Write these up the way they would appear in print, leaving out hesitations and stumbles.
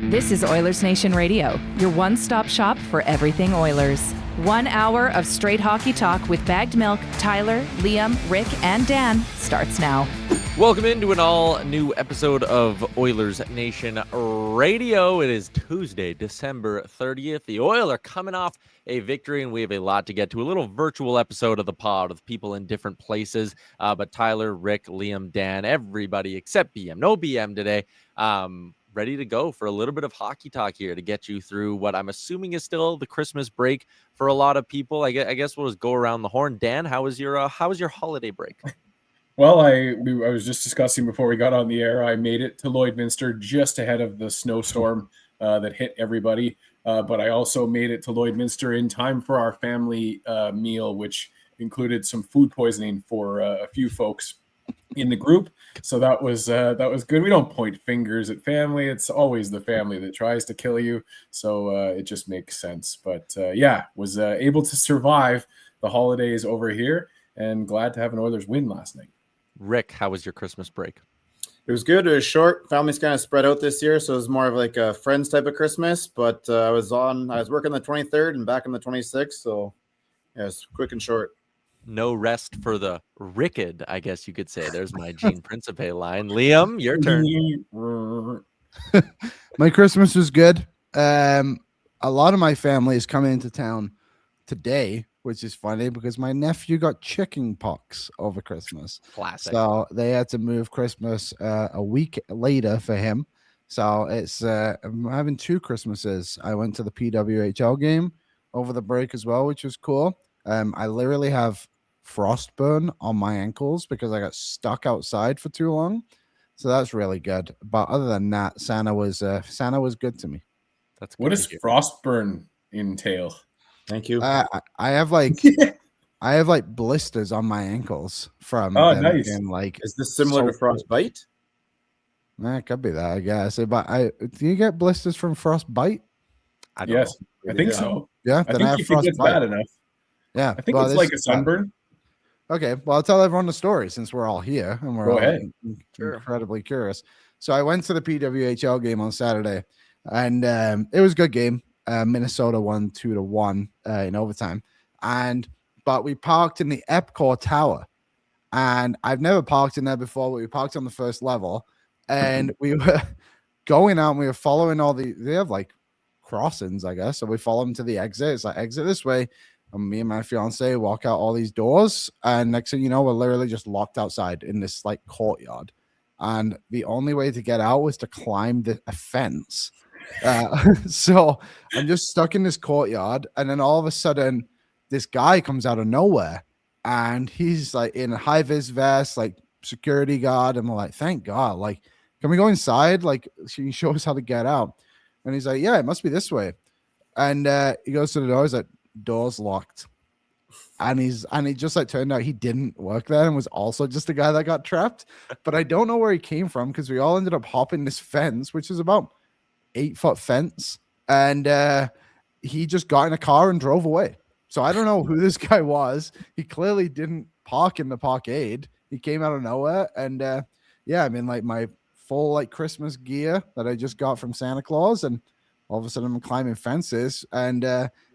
This is Oilersnation Radio, your one-stop shop for everything Oilers. 1 hour of straight hockey talk with Bagged Milk, Tyler, Liam, Rick, and Dan starts now. Welcome into an all-new episode of Oilers Nation Radio. It is Tuesday, December 30th. The Oilers are coming off a victory, and we have a lot to get to. A little virtual episode of the pod with people in different places. But Tyler, Rick, Liam, Dan, everybody except BM. No BM today. Ready to go for a little bit of hockey talk here to get you through what I'm assuming is still the Christmas break for a lot of people. I guess we'll just go around the horn. Dan, how was your holiday break? Well, I was just discussing before we got on the air. I made it to Lloydminster just ahead of the snowstorm that hit everybody. But I also made it to Lloydminster in time for our family meal, which included some food poisoning for a few folks in the group. So that was good. We don't point fingers at family. It's always the family that tries to kill you. So it just makes sense. But was able to survive the holidays over here and glad to have an Oilers win last night. Rick, how was your Christmas break? It was good. It was short. Family's kind of spread out this year, so it was more of like a friends type of Christmas. But I was working the 23rd and back on the 26th, so yeah, it's quick and short. No rest for the wicked, I guess you could say. There's my Gene Principe line. Liam, your turn. My Christmas was good. A lot of my family is coming into town today, which is funny because my nephew got chicken pox over Christmas. Classic. So they had to move Christmas a week later for him. So it's I'm having two Christmases. I went to the PWHL game over the break as well, which was cool. I literally have frostburn on my ankles because I got stuck outside for too long. So that's really good. But other than that, Santa was good to me. That's good. What does frostburn entail? Thank you. I have like blisters on my ankles from nice. Is this similar to frostbite? It could be that, I guess. But do you get blisters from frostbite? I don't know. I think so. Yeah, I think if it gets bad enough. Yeah, I think it's like a sunburn. Okay, well, I'll tell everyone the story since we're all here and we're all incredibly curious. So I went to the PWHL game on Saturday, and it was a good game. Minnesota won 2-1 in overtime, but we parked in the Epcot Tower, and I've never parked in there before. But we parked on the first level, and we were going out, and we were following they have like crossings, I guess. So we follow them to the exit. It's like exit this way. And me and my fiance walk out all these doors, and next thing you know, we're literally just locked outside in this like courtyard. And the only way to get out was to climb a fence. So I'm just stuck in this courtyard, and then all of a sudden, this guy comes out of nowhere, and he's like in a high vis vest, like security guard. And we're like, thank God, like, can we go inside? Like, can you show us how to get out? And he's like, yeah, it must be this way. And he goes to the door. He's like, doors locked. And he just like turned out he didn't work there and was also just a guy that got trapped. But I don't know where he came from because we all ended up hopping this fence, which is about 8-foot fence. And he just got in a car and drove away. So I don't know who this guy was. He clearly didn't park in the parkade. He came out of nowhere. And I'm in like my full like Christmas gear that I just got from Santa Claus. And all of a sudden I'm climbing fences. And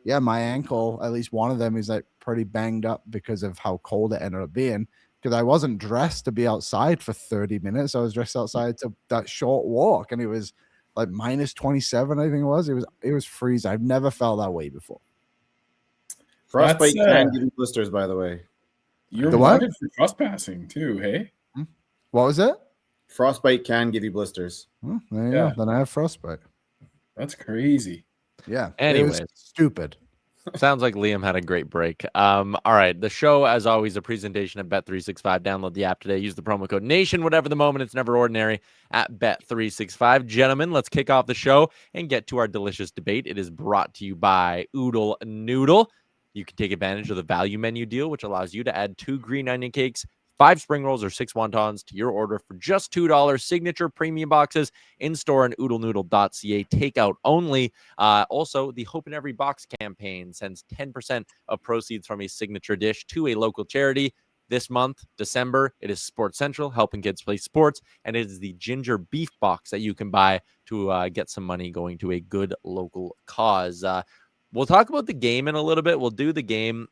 my ankle, at least one of them, is like pretty banged up because of how cold it ended up being. Because I wasn't dressed to be outside for 30 minutes. I was dressed outside to that short walk, and it was like minus 27, I think it was. It was freezing. I've never felt that way before. Frostbite can give you blisters, by the way. You're wanted for trespassing too, hey? What was it? Frostbite can give you blisters. There you go. Then I have frostbite. That's crazy. Yeah. Anyways, stupid. Sounds like Liam had a great break. All right. The show, as always, a presentation of Bet365. Download the app today. Use the promo code NATION. Whatever the moment, it's never ordinary at Bet365. Gentlemen, let's kick off the show and get to our delicious debate. It is brought to you by Oodle Noodle. You can take advantage of the value menu deal, which allows you to add 2 green onion cakes, 5 spring rolls, or 6 wontons to your order for just $2. Signature premium boxes in store and oodlenoodle.ca. Takeout only. Also, the Hope in Every Box campaign sends 10% of proceeds from a signature dish to a local charity. This month, December, it is Sports Central, helping kids play sports, and it is the ginger beef box that you can buy to get some money going to a good local cause. We'll talk about the game in a little bit. We'll do the game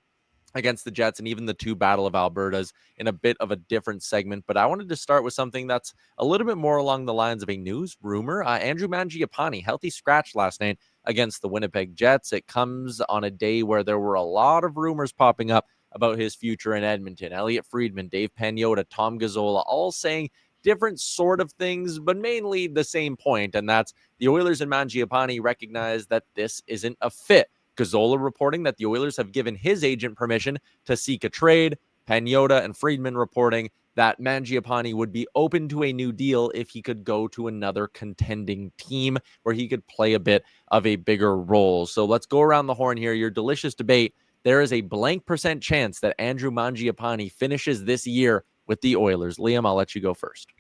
against the Jets and even the two Battle of Albertas in a bit of a different segment. But I wanted to start with something that's a little bit more along the lines of a news rumor. Andrew Mangiapane, healthy scratch last night against the Winnipeg Jets. It comes on a day where there were a lot of rumors popping up about his future in Edmonton. Elliot Friedman, Dave Pagnotta, Tom Gazzola, all saying different sort of things, but mainly the same point. And that's the Oilers and Mangiapane recognize that this isn't a fit. Gazzola reporting that the Oilers have given his agent permission to seek a trade. Pagnotta and Friedman reporting that Mangiapane would be open to a new deal if he could go to another contending team where he could play a bit of a bigger role. So let's go around the horn here. Your delicious debate. There is a blank % chance that Andrew Mangiapane finishes this year with the Oilers. Liam, I'll let you go first.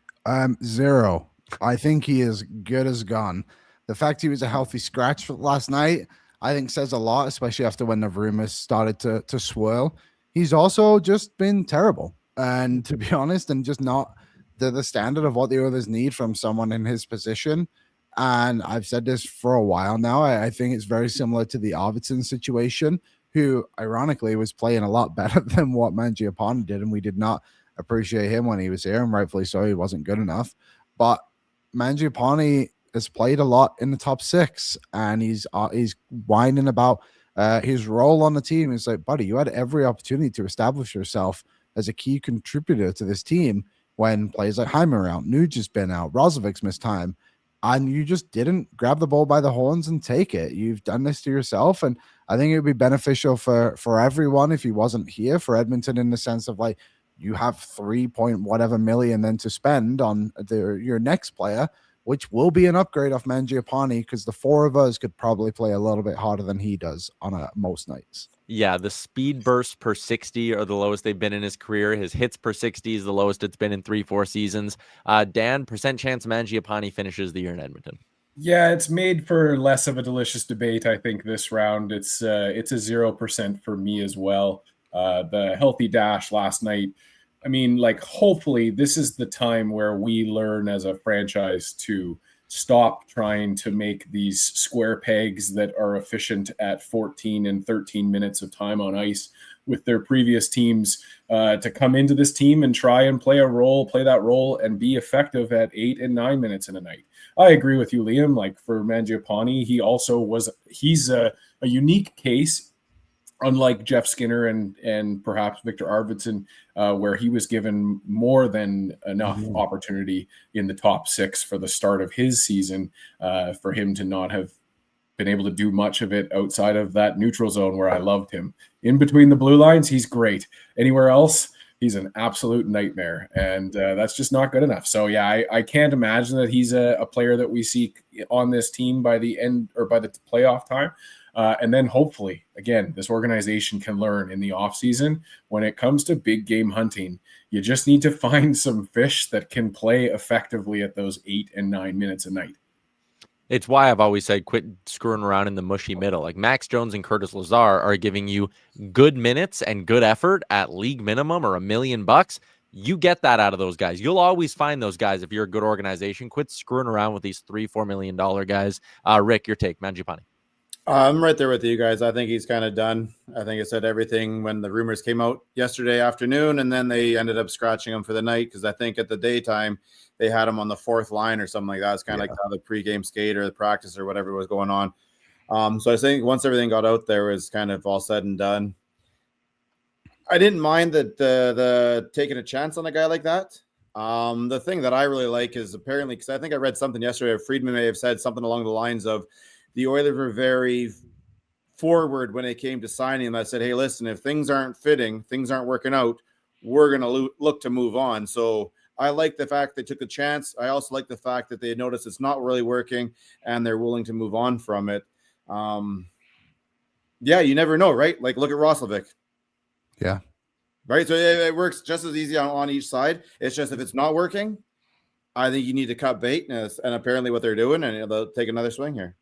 0. I think he is good as gone. The fact he was a healthy scratch last night, I think says a lot, especially after when the rumors started to swirl. He's also just been terrible. And to be honest, and just not the standard of what the Oilers need from someone in his position. And I've said this for a while now. I think it's very similar to the Arvidsson situation, who ironically was playing a lot better than what Mangiapane did. And we did not appreciate him when he was here. And rightfully so, he wasn't good enough. But Mangiapane has played a lot in the top 6, and he's whining about his role on the team. It's like, buddy, you had every opportunity to establish yourself as a key contributor to this team when players like Hyman are out, Nuge has been out, Roslovic's missed time, and you just didn't grab the ball by the horns and take it. You've done this to yourself, and I think it would be beneficial for everyone if he wasn't here, for Edmonton, in the sense of like, you have 3 point whatever million then to spend on your next player, which will be an upgrade off Mangiapane, because the 4 of us could probably play a little bit harder than he does on most nights. Yeah, the speed bursts per 60 are the lowest they've been in his career. His hits per 60 is the lowest it's been in 3-4 seasons. Dan, % chance Mangiapane finishes the year in Edmonton. Yeah, it's made for less of a delicious debate, I think, this round. It's a 0% for me as well. The healthy dash last night, I mean, like, hopefully this is the time where we learn as a franchise to stop trying to make these square pegs that are efficient at 14 and 13 minutes of time on ice with their previous teams to come into this team and try and play that role and be effective at 8 and 9 minutes in a night. I agree with you, Liam. Like, for Mangiapane, he's a unique case, unlike Jeff Skinner and perhaps Victor Arvidsson, where he was given more than enough opportunity in the top 6 for the start of his season, for him to not have been able to do much of it outside of that neutral zone where I loved him. In between the blue lines, he's great. Anywhere else, he's an absolute nightmare, and that's just not good enough. So yeah, I can't imagine that he's a player that we see on this team by the end or by the playoff time. And then hopefully, again, this organization can learn in the offseason when it comes to big game hunting. You just need to find some fish that can play effectively at those 8 and 9 minutes a night. It's why I've always said quit screwing around in the mushy middle. Like, Max Jones and Curtis Lazar are giving you good minutes and good effort at league minimum or $1 million. You get that out of those guys. You'll always find those guys if you're a good organization. Quit screwing around with these $3-4 million guys. Rick, your take, Mangiapane. I'm right there with you guys. I think he's kind of done. I think I said everything when the rumors came out yesterday afternoon, and then they ended up scratching him for the night, because I think at the daytime they had him on the 4th line or something like that. It's kind of like how the pregame skate or the practice or whatever was going on. So I think once everything got out there, was kind of all said and done. I didn't mind that the taking a chance on a guy like that. The thing that I really like is, apparently, because I think I read something yesterday, Friedman may have said something along the lines of, the Oilers were very forward when it came to signing him. I said, hey, listen, if things aren't fitting, things aren't working out, we're going to look to move on. So I like the fact they took a chance. I also like the fact that they noticed it's not really working and they're willing to move on from it. Yeah, you never know, right? Like, look at Roslovic. Yeah. Right? So it works just as easy on each side. It's just if it's not working, I think you need to cut bait, and apparently what they're doing, and they'll take another swing here.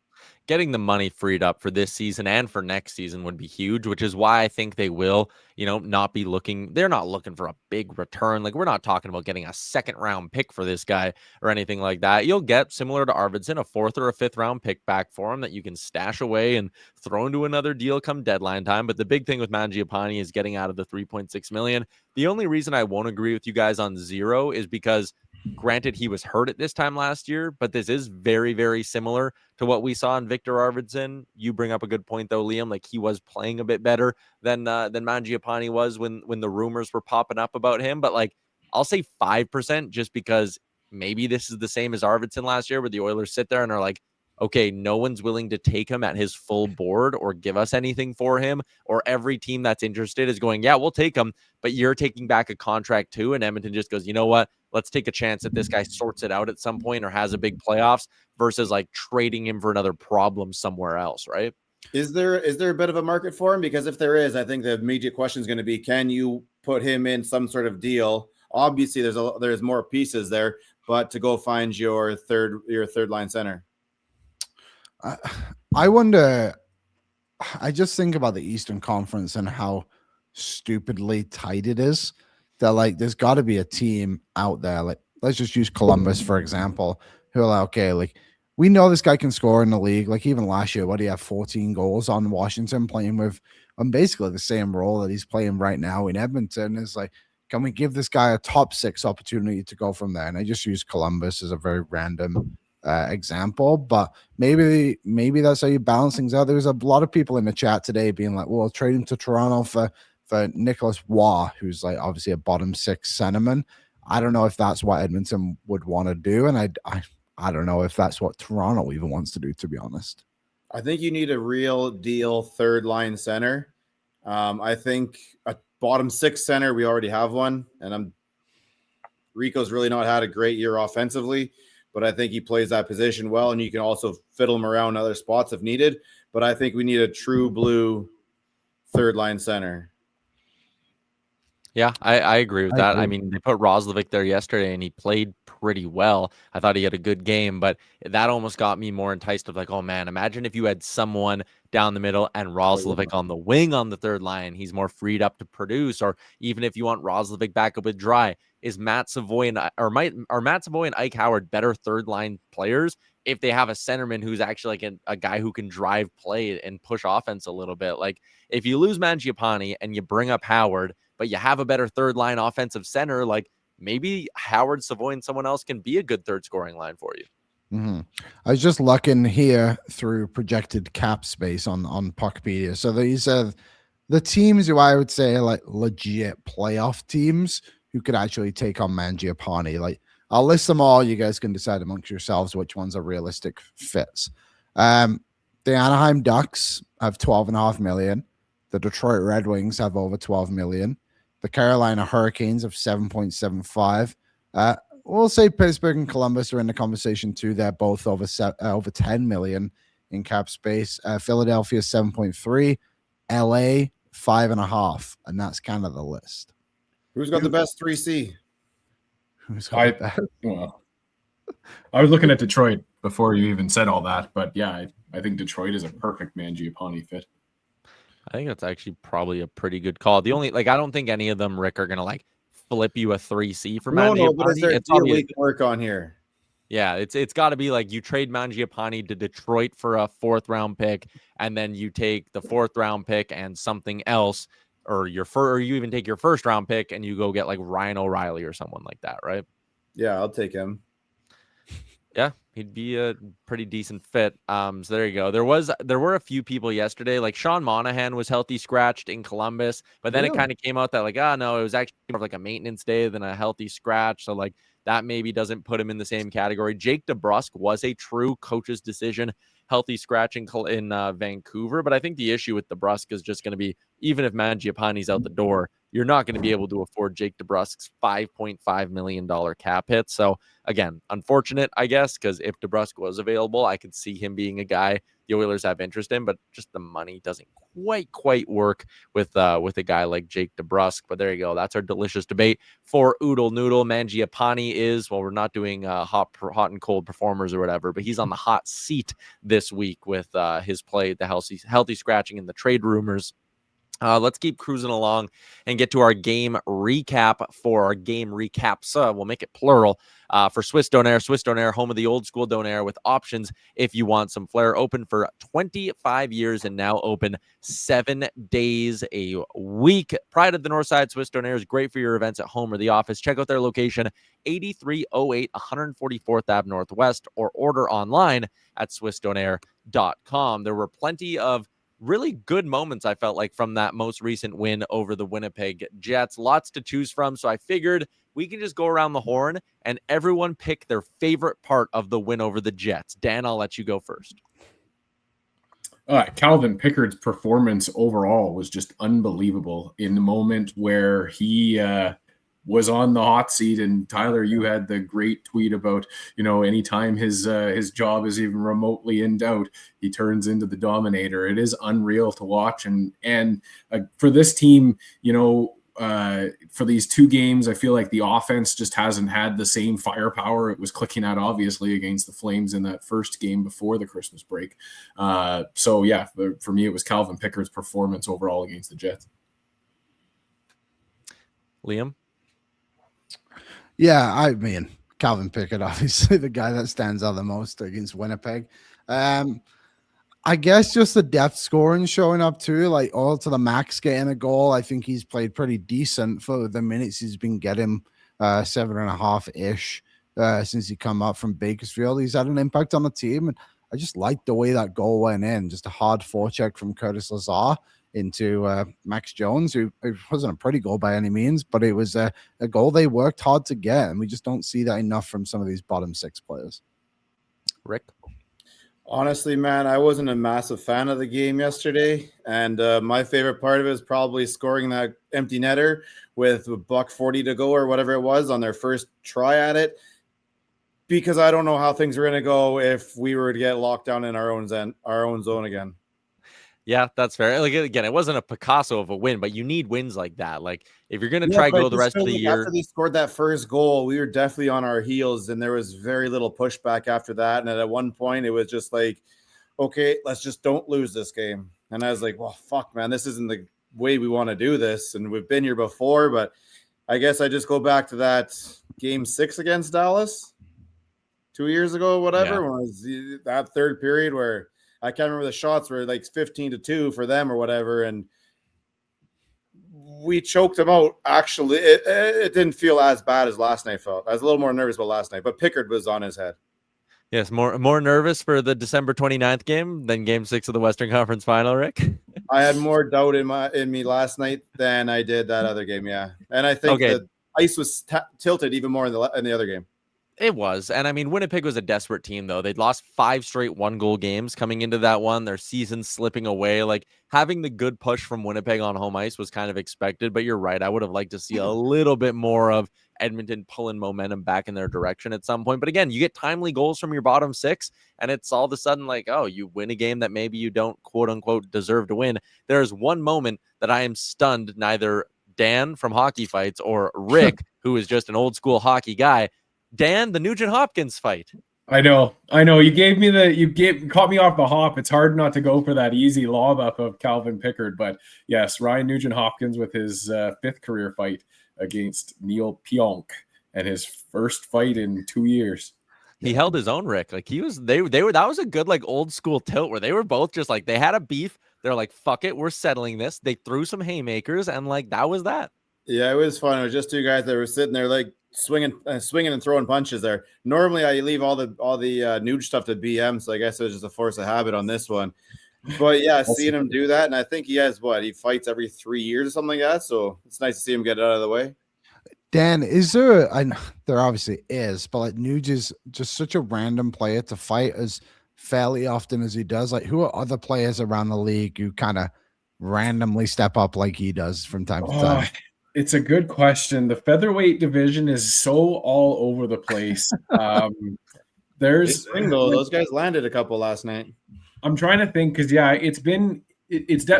getting the money freed up for this season and for next season would be huge, which is why I think they will, not be looking. They're not looking for a big return. Like, we're not talking about getting a second round pick for this guy or anything like that. You'll get, similar to Arvidsson, a 4th or a 5th round pick back for him that you can stash away and throw into another deal come deadline time. But the big thing with Mangiapane is getting out of the $3.6 million. The only reason I won't agree with you guys on 0 is because, granted, he was hurt at this time last year, but this is very, very similar to what we saw in Victor Arvidsson. You bring up a good point, though, Liam. Like, he was playing a bit better than Mangiapane was when the rumors were popping up about him. But, like, I'll say 5% just because maybe this is the same as Arvidsson last year, where the Oilers sit there and are like, okay, no one's willing to take him at his full board or give us anything for him, or every team that's interested is going, yeah, we'll take him, but you're taking back a contract too. And Edmonton just goes, you know what? Let's take a chance that this guy sorts it out at some point or has a big playoffs versus like trading him for another problem somewhere else, right? Is there a bit of a market for him? Because if there is, I think the immediate question is going to be, can you put him in some sort of deal? Obviously, there's more pieces there, but to go find your third line center. I wonder. I just think about the Eastern Conference and how stupidly tight it is. That, like, there's got to be a team out there. Like, let's just use Columbus for example, who are like, okay, like, we know this guy can score in the league. Like, even last year, what do you have? 14 goals on Washington, playing with basically the same role that he's playing right now in Edmonton. Is like, can we give this guy a top 6 opportunity to go from there? And I just use Columbus as a very random example, but maybe that's how you balance things out. There's a lot of people in the chat today being like, well, trading to Toronto for Nicholas Waugh, who's like obviously a bottom 6 centerman. I don't know if that's what Edmonton would want to do, and I don't know if that's what Toronto even wants to do, to be honest. I think you need a real deal third line center. I think a bottom 6 center, we already have one, and Rico's really not had a great year offensively, but I think he plays that position well, and you can also fiddle him around other spots if needed. But I think we need a true blue third line center. Yeah, I agree with that. I mean, they put Roslovic there yesterday, and he played pretty well. I thought he had a good game, but that almost got me more enticed of like, oh, man, imagine if you had someone down the middle and Roslovic on the wing on the third line. He's more freed up to produce. Or even if you want Roslovic back up with Dry, is Matt Savoy and Ike Howard better third line players if they have a centerman who's actually like a guy who can drive play and push offense a little bit? Like, if you lose Mangiapane and you bring up Howard, but you have a better third line offensive center, like maybe Howard, Savoy, and someone else can be a good third scoring line for you. Mm-hmm. I was just looking here through projected cap space on Puckpedia. So these are the teams who I would say are like legit playoff teams who could actually take on Mangiapane. Like, I'll list them all. You guys can decide amongst yourselves which ones are realistic fits. The Anaheim Ducks have $12.5 million. The Detroit Red Wings have over $12 million. The Carolina Hurricanes have 7.75. We'll say Pittsburgh and Columbus are in the conversation too. They're both over 10 million in cap space. Philadelphia 7.3, LA 5.5, and that's kind of the list. Who's got the best 3C? Well, I was looking at Detroit before you even said all that, but yeah, I think Detroit is a perfect Mangiapane fit. I think that's actually probably a pretty good call. The only, like, I don't think any of them, Rick, are gonna like flip you a 3C for Mangiapane. No, but is there a deal we can work on here? Yeah, it's got to be like you trade Mangiapane to Detroit for a 4th round pick, and then you take the 4th round pick and something else, or you even take your 1st round pick and you go get like Ryan O'Reilly or someone like that, right? Yeah, I'll take him. Yeah, he'd be a pretty decent fit. So there you go. There were a few people yesterday, like Sean Monahan was healthy scratched in Columbus, but then it kind of came out that like, no, it was actually more of like a maintenance day than a healthy scratch. So like that maybe doesn't put him in the same category. Jake DeBrusk was a true coach's decision, healthy scratch in Vancouver. But I think the issue with DeBrusk is just going to be, even if Mangiapane's out the door, you're not going to be able to afford Jake DeBrusk's $5.5 million cap hit. So again, unfortunate, I guess, because if DeBrusk was available, I could see him being a guy the Oilers have interest in, but just the money doesn't quite work with a guy like Jake DeBrusk. But there you go. That's our delicious debate for Oodle Noodle. Mangiapane is, well, we're not doing hot and cold performers or whatever, but he's on the hot seat this week with his play, the healthy scratching and the trade rumors. Let's keep cruising along and get to our game recap for our game recaps. We'll make it plural for Swiss Donaire. Swiss Donaire, home of the old school Donaire with options if you want some flair. Open for 25 years and now open 7 days a week. Pride of the North Side. Swiss Donaire is great for your events at home or the office. Check out their location, 8308 144th Ave Northwest, or order online at swissdonaire.com. There were plenty of really good moments, I felt like, from that most recent win over the Winnipeg Jets. Lots to choose from, so I figured we can just go around the horn and everyone pick their favorite part of the win over the Jets. Dan, I'll let you go first. Calvin Pickard's performance overall was just unbelievable in the moment where he was on the hot seat. And Tyler, you had the great tweet about, anytime his job is even remotely in doubt, he turns into the dominator. It is unreal to watch. And for this team, for these 2 games, I feel like the offense just hasn't had the same firepower it was clicking at, obviously, against the Flames in that first game before the Christmas break. So yeah, for me, it was Calvin Pickard's performance overall against the Jets. Liam? Yeah, I mean, Calvin Pickard, obviously the guy that stands out the most against Winnipeg. I guess just the depth scoring showing up too, like all to the max getting a goal. I think he's played pretty decent for the minutes he's been getting, 7.5-ish since he come up from Bakersfield. He's had an impact on the team, and I just like the way that goal went in. Just a hard forecheck from Curtis Lazar into Max Jones, who it wasn't a pretty goal by any means, but it was a goal they worked hard to get, and we just don't see that enough from some of these bottom 6 players. Rick? Honestly, man, I wasn't a massive fan of the game yesterday, and my favorite part of it is probably scoring that empty netter with $1:40 to go or whatever it was on their first try at it, because I don't know how things are going to go if we were to get locked down in our own zone again. Yeah, that's fair. Like, again, it wasn't a Picasso of a win, but you need wins like that. Like, if you're going to try go the rest of the year. After they scored that first goal, we were definitely on our heels, and there was very little pushback after that. And at one point, it was just like, okay, let's just don't lose this game. And I was like, well, fuck, man, this isn't the way we want to do this. And we've been here before, but I guess I just go back to that game 6 against Dallas 2 years ago, whatever, when it was that third period where I can't remember, the shots were like 15-2 for them or whatever, and we choked them out. Actually, it didn't feel as bad as last night felt. I was a little more nervous about last night, but Pickard was on his head. Yes, more nervous for the December 29th game than Game 6 of the Western Conference Final, Rick? I had more doubt in me last night than I did that other game, yeah. And I think the ice was tilted even more in the other game. It was. And I mean, Winnipeg was a desperate team, though. They'd lost 5 straight 1-goal games coming into that one. Their season slipping away. Like, having the good push from Winnipeg on home ice was kind of expected, but you're right. I would have liked to see a little bit more of Edmonton pulling momentum back in their direction at some point. But again, you get timely goals from your bottom 6, and it's all of a sudden like, oh, you win a game that maybe you don't, quote unquote, deserve to win. There's one moment that I am stunned neither Dan from Hockey Fights or Rick, who is just an old school hockey guy. Dan, the Nugent-Hopkins fight. I know. You caught me off the hop. It's hard not to go for that easy lob up of Calvin Pickard, but yes, Ryan Nugent-Hopkins with his 5th career fight against Neil Pionk and his first fight in 2 years. He held his own, Rick. Like, that was a good, like, old school tilt where they were both just like, they had a beef. They're like, fuck it, we're settling this. They threw some haymakers, and like, that was that. Yeah, it was fun. It was just 2 guys that were sitting there like swinging and throwing punches there. Normally I leave all the Nuge stuff to BM, so I guess it was just a force of habit on this one. But yeah, seeing him do that, and I think he fights every 3 years or something like that, so it's nice to see him get it out of the way. Dan, is there, I know there obviously is, but like Nuge is just such a random player to fight as fairly often as he does. Like, who are other players around the league who kind of randomly step up like he does from time to time? It's a good question. The featherweight division is so all over the place. There's those guys landed a couple last night. I'm trying to think because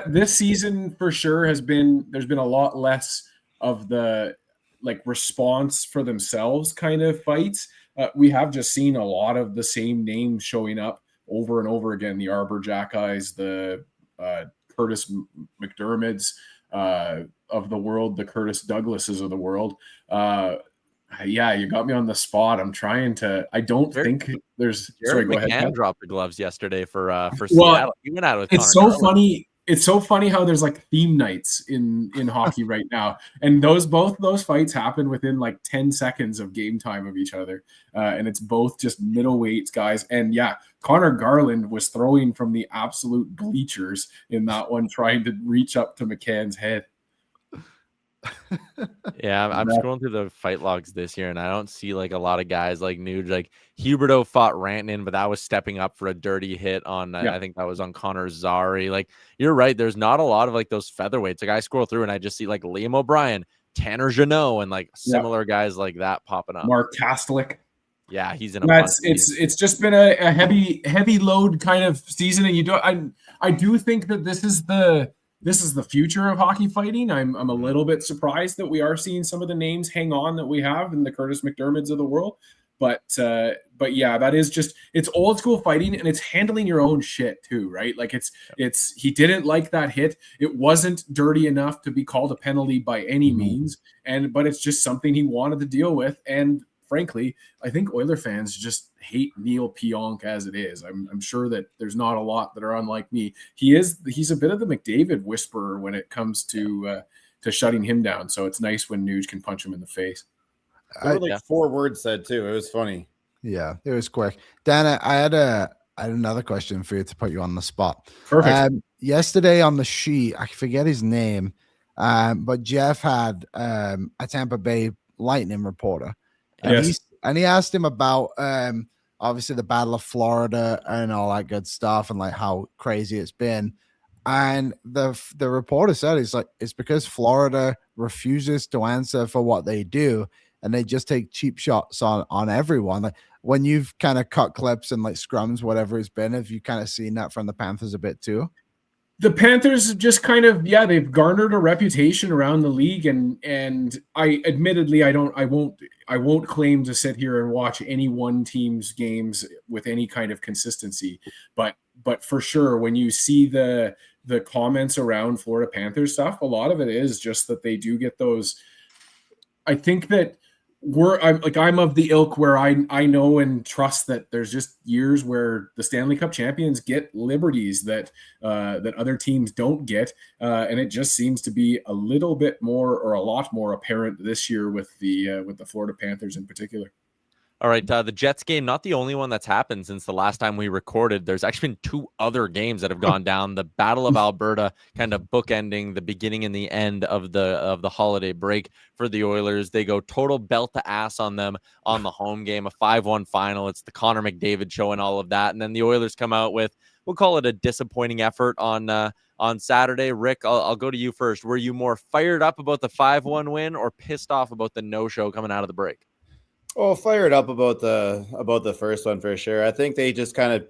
this season for sure there's been a lot less of the like response for themselves kind of fights. We have just seen a lot of the same names showing up over and over again. The Arbor Jackeyes, the Curtis McDermotts of the world, the Curtis Douglases of the world. Yeah, you got me on the spot. I'm trying to. I don't think there's. Sorry, go ahead. McCann dropped the gloves yesterday for Seattle. He went out with. It's so funny. It's so funny how there's like theme nights in hockey right now, and both those fights happen within like 10 seconds of game time of each other, and it's both just middleweights guys. And yeah, Connor Garland was throwing from the absolute bleachers in that one, trying to reach up to McCann's head. Yeah, I'm scrolling through the fight logs this year, and I don't see like a lot of guys like Nuge. Like Huberdeau fought Rantanen, but that was stepping up for a dirty hit on. I think that was on Connor Zary. Like you're right, there's not a lot of like those featherweights. Like I scroll through and I just see like Liam O'Brien, Tanner Jeannot, and like similar guys like that popping up. Mark Kastelic. Yeah, he's in a. It's just been a heavy load kind of season, and I do think that this is the future of hockey fighting. I'm a little bit surprised that we are seeing some of the names hang on that we have in the Curtis McDermotts of the world. But yeah, that is just, it's old school fighting, and it's handling your own shit too, right? Like he didn't like that hit. It wasn't dirty enough to be called a penalty by any means. But it's just something he wanted to deal with. And frankly, I think Oiler fans just hate Neil Pionk as it is. I'm sure that there's not a lot that are unlike me. He's a bit of the McDavid whisperer when it comes to shutting him down. So it's nice when Nuge can punch him in the face. There were like 4 words said too. It was funny. Yeah, it was quick. Dan, I had another question for you to put you on the spot. Perfect. Yesterday on the sheet, I forget his name, but Jeff had a Tampa Bay Lightning reporter. And he asked him about obviously the Battle of Florida and all that good stuff, and like how crazy it's been. And the reporter said it's because Florida refuses to answer for what they do, and they just take cheap shots on everyone. Like when you've kind of cut clips and like scrums, whatever it's been, have you kind of seen that from the Panthers a bit too? The Panthers just kind of, they've garnered a reputation around the league, and I admittedly I won't claim to sit here and watch any one team's games with any kind of consistency, but for sure when you see the comments around Florida Panthers stuff, a lot of it is just that they do get those. I think that I'm of the ilk where I know and trust that there's just years where the Stanley Cup champions get liberties that other teams don't get, and it just seems to be a little bit more or a lot more apparent this year with the Florida Panthers in particular. All right, the Jets game, not the only one that's happened since the last time we recorded. There's actually been 2 other games that have gone down. The Battle of Alberta kind of bookending the beginning and the end of the holiday break for the Oilers. They go total belt to ass on them on the home game, a 5-1 final. It's the Connor McDavid show and all of that. And then the Oilers come out with, we'll call it a disappointing effort on Saturday. Rick, I'll go to you first. Were you more fired up about the 5-1 win or pissed off about the no-show coming out of the break? Oh, fired up about the first one for sure. I think they just kind of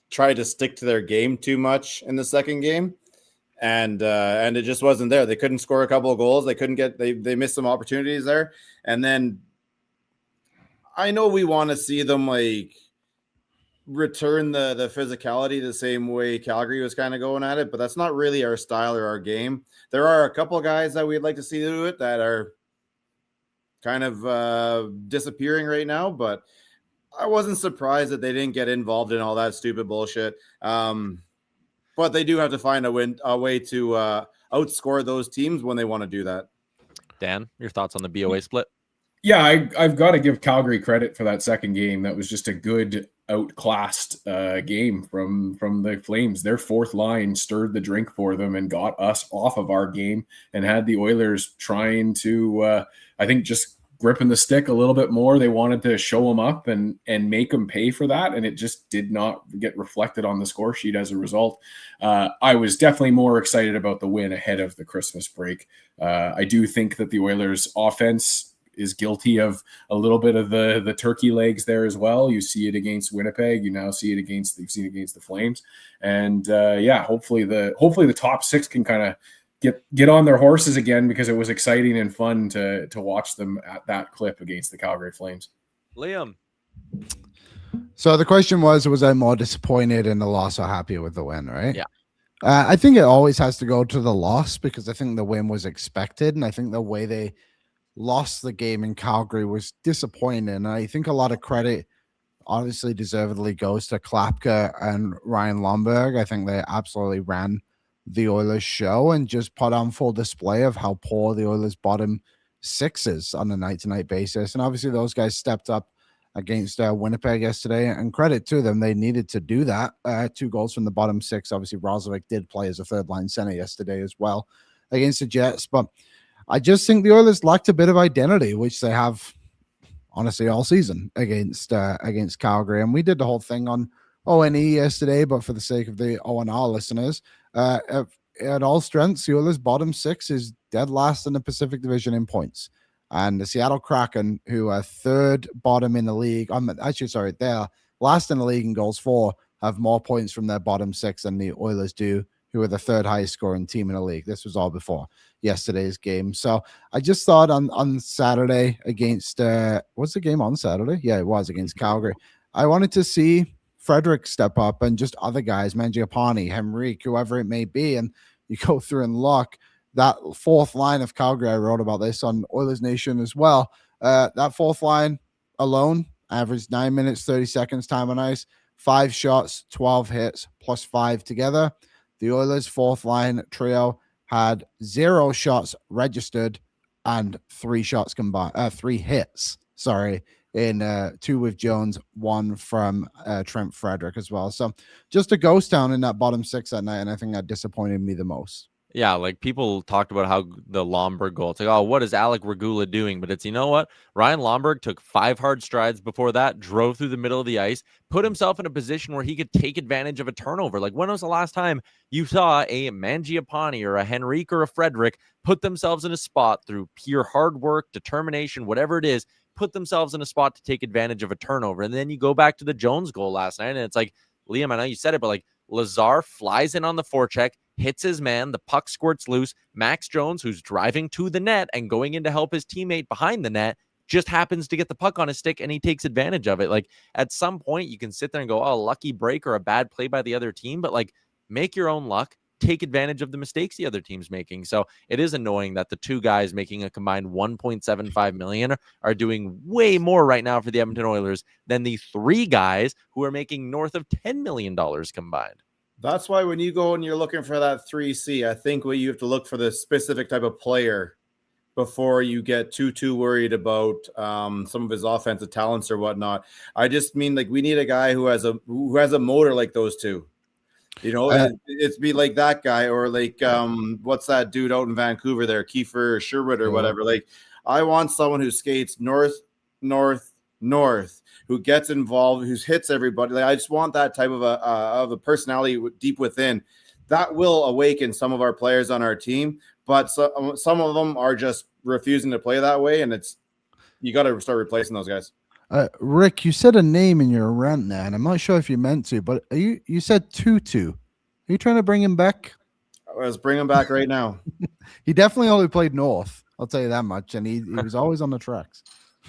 tried to stick to their game too much in the second game, and it just wasn't there. They couldn't score a couple of goals. They missed some opportunities there. And then I know we want to see them like return the physicality the same way Calgary was kind of going at it, but that's not really our style or our game. There are a couple of guys that we'd like to see do it that are kind of disappearing right now, but I wasn't surprised that they didn't get involved in all that stupid bullshit. But they do have to find a way to outscore those teams when they want to do that. Dan, your thoughts on the BOA split? Yeah, I've got to give Calgary credit for that second game. That was just a good outclassed game from the Flames. Their fourth line stirred the drink for them and got us off of our game and had the Oilers trying to, I think, just gripping the stick a little bit more. They wanted to show them up and make them pay for that, and it just did not get reflected on the score sheet as a result. I was definitely more excited about the win ahead of the Christmas break. I do think that the Oilers offense is guilty of a little bit of the turkey legs there as well. You see it against Winnipeg. You now see it against the Flames. And hopefully the top six can kind of get on their horses again, because it was exciting and fun to watch them at that clip against the Calgary Flames. Liam. So the question was I more disappointed in the loss or happy with the win, right? Yeah. I think it always has to go to the loss, because I think the win was expected. And I think the way they lost the game in Calgary was disappointing. And I think a lot of credit obviously deservedly goes to Klapka and Ryan Lomberg. I think they absolutely ran the Oilers show and just put on full display of how poor the Oilers bottom six is on a night-to-night basis. And obviously those guys stepped up against Winnipeg yesterday, and credit to them. They needed to do that. 2 goals from the bottom six. Obviously Roslovic did play as a third-line center yesterday as well against the Jets, but I just think the Oilers lacked a bit of identity, which they have honestly all season against Calgary. And we did the whole thing on ONE yesterday, but for the sake of the ONR listeners, at all strengths, the Oilers bottom six is dead last in the Pacific Division in points. And the Seattle Kraken, who are third bottom in the league, they're last in the league in goals for, have more points from their bottom six than the Oilers do, who are the third highest scoring team in the league. This was all before yesterday's game. So I just thought on Saturday against, what's the game on Saturday? Yeah, it was against Calgary. I wanted to see Frederick step up and just other guys, Mangiapane, Henrique, whoever it may be. And you go through and look that fourth line of Calgary. I wrote about this on Oilers Nation as well. That fourth line alone averaged 9 minutes, 30 seconds time on ice, 5 shots, 12 hits, plus 5 together. The Oilers' fourth line trio had 0 shots registered and 3 shots combined, 3 hits. In 2 with Jones, 1 from Trent Frederick as well. So just a ghost town in that bottom six that night, and I think that disappointed me the most. Yeah, like people talked about how the Lomberg goal. It's like, oh, what is Alec Regula doing? But it's, you know what? Ryan Lomberg took 5 hard strides before that, drove through the middle of the ice, put himself in a position where he could take advantage of a turnover. Like, when was the last time you saw a Mangiapane or a Henrique or a Frederick put themselves in a spot through pure hard work, determination, whatever it is, put themselves in a spot to take advantage of a turnover? And then you go back to the Jones goal last night, and it's like, Liam, I know you said it, but like, Lazar flies in on the forecheck, hits his man, the puck squirts loose. Max Jones, who's driving to the net and going in to help his teammate behind the net, just happens to get the puck on his stick, and he takes advantage of it. Like, at some point, you can sit there and go, oh, lucky break or a bad play by the other team, but like, make your own luck. Take advantage of the mistakes the other team's making. So it is annoying that the 2 guys making a combined $1.75 million are doing way more right now for the Edmonton Oilers than the 3 guys who are making north of $10 million combined. That's why when you go and you're looking for that 3C, I think what you have to look for the specific type of player before you get too worried about some of his offensive talents or whatnot. I just mean, like, we need a guy who has a motor like those 2. You know, it's be like that guy, or like what's that dude out in Vancouver there, Kiefer Sherwood or whatever. Like, I want someone who skates north, who gets involved, who hits everybody. Like, I just want that type of a personality deep within. That will awaken some of our players on our team, but some of them are just refusing to play that way, and you got to start replacing those guys. Rick, you said a name in your rant there, and I'm not sure if you meant to, but you said Tutu. Are you trying to bring him back? Let's bring him back right now. He definitely only played north. I'll tell you that much, and he was always on the tracks.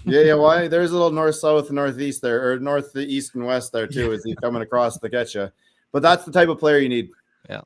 Yeah. Why? There's a little north, south, and northeast there, or north, the east, and west there too. Is he coming across to get you? But that's the type of player you need. Yeah.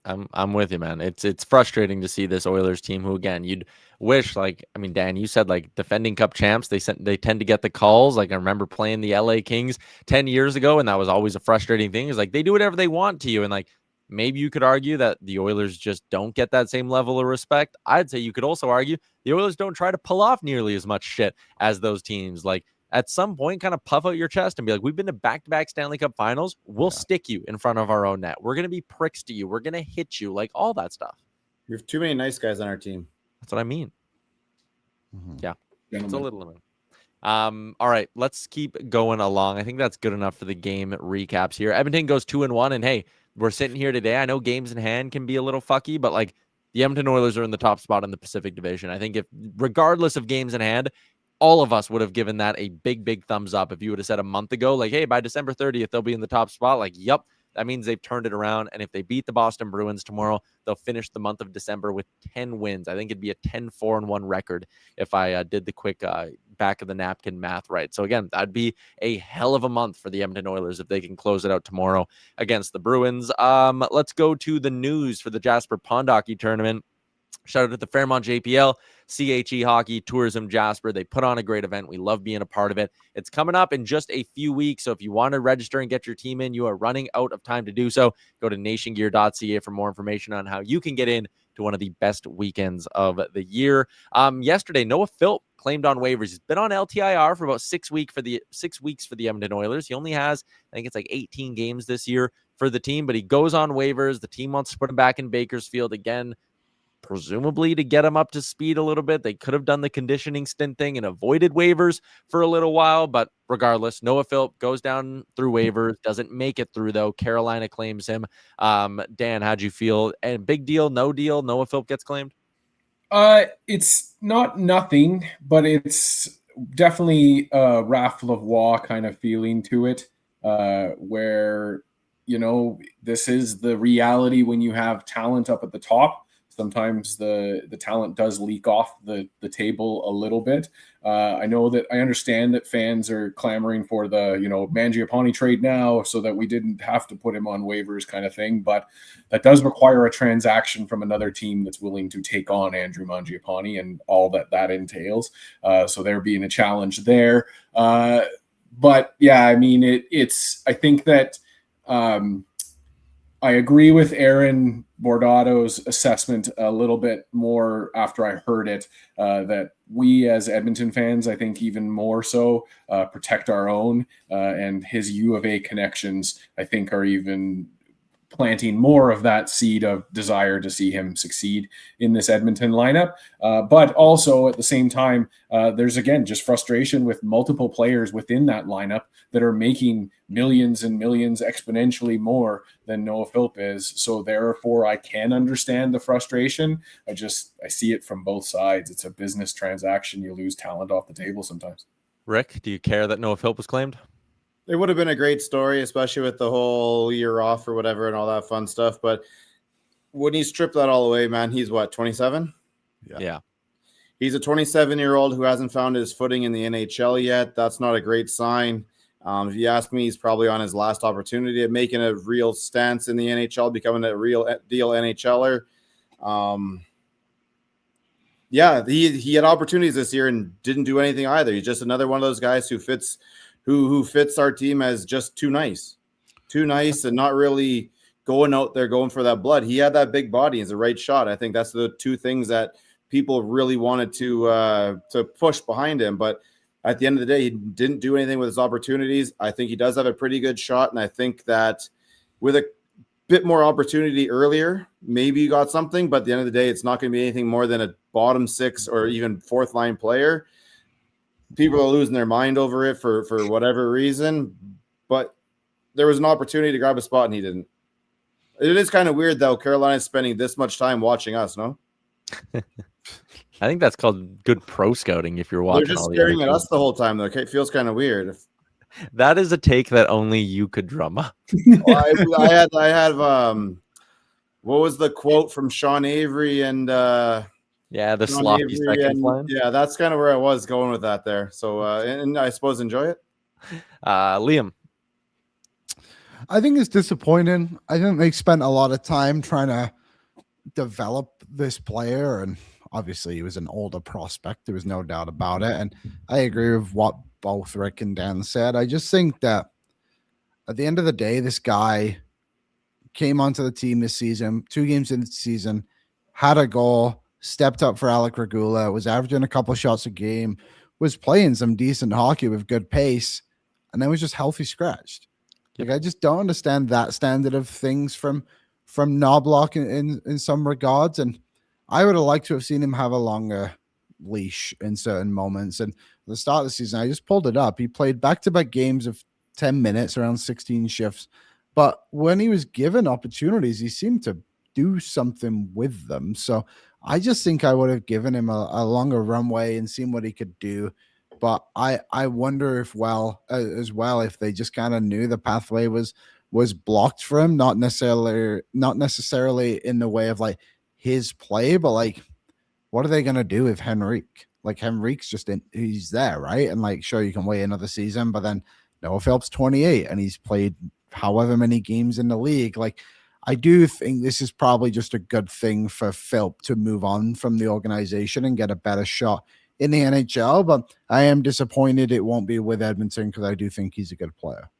I'm with you, man. It's frustrating to see this Oilers team who, again, you'd wish, like, I mean, Dan, you said like defending cup champs, they tend to get the calls. Like, I remember playing the LA Kings 10 years ago, and that was always a frustrating thing. Is like, they do whatever they want to you. And like, maybe you could argue that the Oilers just don't get that same level of respect. I'd say you could also argue the Oilers don't try to pull off nearly as much shit as those teams. Like, at some point, kind of puff out your chest and be like, we've been to back-to-back Stanley Cup finals. We'll stick you in front of our own net. We're going to be pricks to you. We're going to hit you, like all that stuff. We have too many nice guys on our team. That's what I mean. Yeah. It's a little limited. All right, let's keep going along. I think that's good enough for the game recaps here. Edmonton goes 2-1, and hey, we're sitting here today. I know games in hand can be a little fucky, but like the Edmonton Oilers are in the top spot in the Pacific Division. I think if, regardless of games in hand, all of us would have given that a big thumbs up if you would have said a month ago, like, hey, by December 30th, they'll be in the top spot. Like, yep, that means they've turned it around. And if they beat the Boston Bruins tomorrow, they'll finish the month of December with 10 wins. I think it'd be a 10-4-1 record if I did the quick back of the napkin math right. So again, that'd be a hell of a month for the Edmonton Oilers if they can close it out tomorrow against the Bruins. Let's go to the news for the Jasper Pond Hockey Tournament. Shout out to the Fairmont JPL, CHE Hockey, Tourism Jasper. They put on a great event. We love being a part of it. It's coming up in just a few weeks. So if you want to register and get your team in, you are running out of time to do so. Go to nationgear.ca for more information on how you can get in to one of the best weekends of the year. Yesterday, Noah Philp claimed on waivers. He's been on LTIR for about 6 weeks for the Edmonton Oilers. He only has, I think it's like 18 games this year for the team, but he goes on waivers. The team wants to put him back in Bakersfield again, presumably to get him up to speed a little bit. They could have done the conditioning stint thing and avoided waivers for a little while, but regardless, Noah Philp goes down through waivers, doesn't make it through though. Carolina claims him. Dan, how'd you feel? And big deal, no deal, Noah Philp gets claimed? It's not nothing, but it's definitely a raffle of war kind of feeling to it, where, you know, this is the reality when you have talent up at the top. Sometimes the talent does leak off the table a little bit. I understand that fans are clamoring for the, Mangiapane trade now so that we didn't have to put him on waivers kind of thing. But that does require a transaction from another team that's willing to take on Andrew Mangiapane and all that entails. So there being a challenge there. But yeah, I mean, I think that I agree with Aaron Bordato's assessment a little bit more after I heard it, that we as Edmonton fans, I think even more so, protect our own, and his U of A connections, I think, are even planting more of that seed of desire to see him succeed in this Edmonton lineup. But also at the same time, there's, again, just frustration with multiple players within that lineup that are making millions and millions exponentially more than Noah Philp is. So therefore, I can understand the frustration. I see it from both sides. It's a business transaction. You lose talent off the table sometimes. Rick, do you care that Noah Philp was claimed? It would have been a great story, especially with the whole year off or whatever and all that fun stuff. But when you strip that all away, man, he's what, 27? Yeah. He's a 27-year-old who hasn't found his footing in the NHL yet. That's not a great sign. If you ask me, he's probably on his last opportunity of making a real stance in the NHL, becoming a real deal NHLer. Yeah, he had opportunities this year and didn't do anything either. He's just another one of those guys who fits our team as just too nice and not really going out there going for that blood. He had that big body as a right shot. I think that's the two things that people really wanted to push behind him. But at the end of the day, he didn't do anything with his opportunities. I think he does have a pretty good shot, and I think that with a bit more opportunity earlier, maybe you got something. But at the end of the day, it's not going to be anything more than a bottom six or even fourth line player. People are losing their mind over it for whatever reason, but there was an opportunity to grab a spot and he didn't. It is kind of weird, though. Carolina's spending this much time watching us, no? I think that's called good pro scouting if you're watching. They're just staring at us the whole time, though. It feels kind of weird. That is a take that only you could drum up. Well, I had what was the quote from Sean Avery and yeah, the sloppy second line. Yeah, that's kind of where I was going with that there. So, and I suppose enjoy it. Liam. I think it's disappointing. I think they spent a lot of time trying to develop this player, and obviously he was an older prospect. There was no doubt about it. And I agree with what both Rick and Dan said. I just think that at the end of the day, this guy came onto the team this season, 2 games into the season, had a goal, stepped up for Alec Regula, was averaging a couple shots a game, was playing some decent hockey with good pace, and then was just healthy scratched. Like, I just don't understand that standard of things from Knobloch in some regards. And I would have liked to have seen him have a longer leash in certain moments. And at the start of the season, I just pulled it up. He played back-to-back games of 10 minutes, around 16 shifts. But when he was given opportunities, he seemed to do something with them. So I just think I would have given him a longer runway and seen what he could do. But I wonder if if they just kind of knew the pathway was blocked for him, not necessarily in the way of like his play, but like, what are they going to do with Henrique? Like, Henrique's he's there, right? And like, sure, you can wait another season, but then Noah Philp's 28 and he's played however many games in the league. Like, I do think this is probably just a good thing for Philp to move on from the organization and get a better shot in the NHL, but I am disappointed it won't be with Edmonton because I do think he's a good player.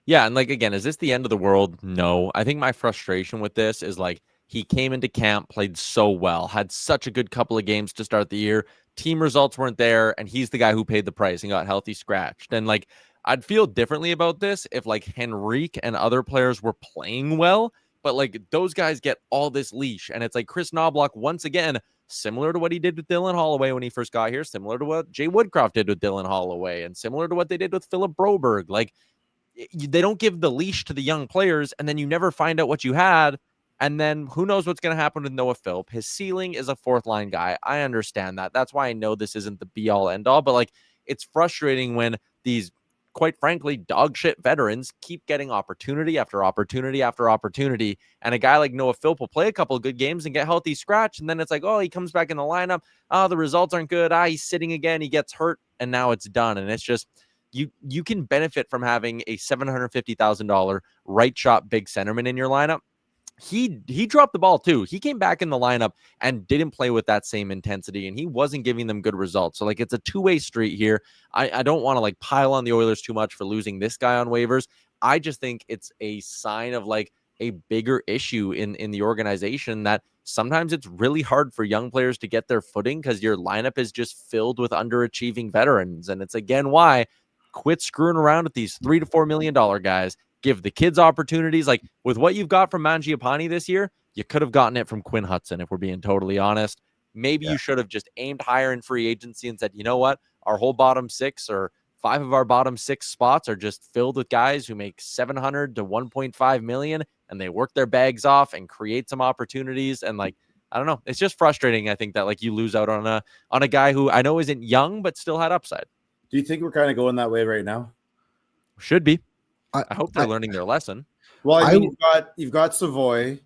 Yeah, and like, again, is this the end of the world? No. I think my frustration with this is like, he came into camp, played so well, had such a good couple of games to start the year. Team results weren't there, and he's the guy who paid the price and got healthy scratched. And like, I'd feel differently about this if like Henrique and other players were playing well, but like those guys get all this leash. And it's like Chris Knobloch, once again, similar to what he did with Dylan Holloway when he first got here, similar to what Jay Woodcroft did with Dylan Holloway, and similar to what they did with Philip Broberg. Like, they don't give the leash to the young players, and then you never find out what you had. And then who knows what's going to happen with Noah Philp. His ceiling is a fourth line guy. I understand that. That's why I know this isn't the be all end all, but like, it's frustrating when these, quite frankly, dog shit veterans keep getting opportunity after opportunity after opportunity. And a guy like Noah Philp will play a couple of good games and get healthy scratch. And then it's like, oh, he comes back in the lineup. Oh, the results aren't good. He's sitting again. He gets hurt and now it's done. And it's just, you can benefit from having a $750,000 right shot big centerman in your lineup. He dropped the ball too. He came back in the lineup and didn't play with that same intensity, and he wasn't giving them good results. So like, it's a two-way street here. I don't want to like pile on the Oilers too much for losing this guy on waivers. I just think it's a sign of like a bigger issue in the organization, that sometimes it's really hard for young players to get their footing because your lineup is just filled with underachieving veterans. And it's again why quit screwing around with these $3 to $4 million guys. Give the kids opportunities. Like, with what you've got from Mangiapane this year, you could have gotten it from Quinn Hudson, if we're being totally honest. Maybe you should have just aimed higher in free agency and said, you know what? Our whole bottom six, or 5 of our bottom 6 spots, are just filled with guys who make $700 to $1.5 million, and they work their bags off and create some opportunities. And like, I don't know. It's just frustrating. I think that like you lose out on a guy who I know isn't young, but still had upside. Do you think we're kind of going that way right now? Should be. I hope they're learning their lesson. Well, I mean, you've got Savoy,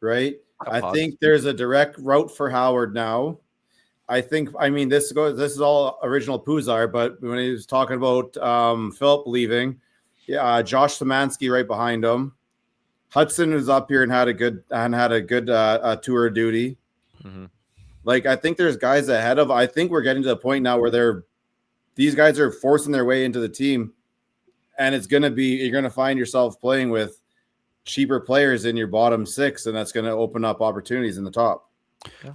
right? I think there's a direct route for Howard now. This is all original Puzar, but when he was talking about Philp leaving, Josh Szymanski right behind him. Hudson was up here and had a good tour of duty. Mm-hmm. Like, I think there's guys ahead of. I think we're getting to the point now where these guys are forcing their way into the team. And you're going to find yourself playing with cheaper players in your bottom 6, and that's going to open up opportunities in the top.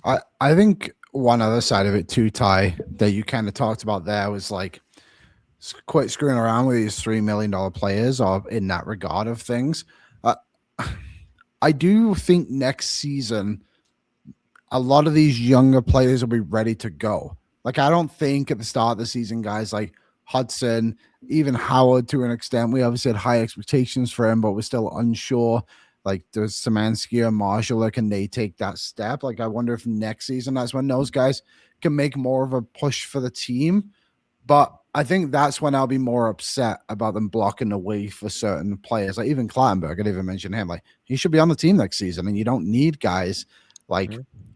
I think one other side of it too, Ty, that you kind of talked about there was like quite screwing around with these $3 million players, or in that regard of things. I do think next season, a lot of these younger players will be ready to go. Like, I don't think at the start of the season, guys like Hudson, even Howard to an extent, we obviously had high expectations for him, but we're still unsure. Like, does Szymanski or Marshall, can they take that step? Like, I wonder if next season that's when those guys can make more of a push for the team. But I think that's when I'll be more upset about them blocking the way for certain players. Like, even Clattenburg, I'd even mention him. Like, he should be on the team next season, and you don't need guys like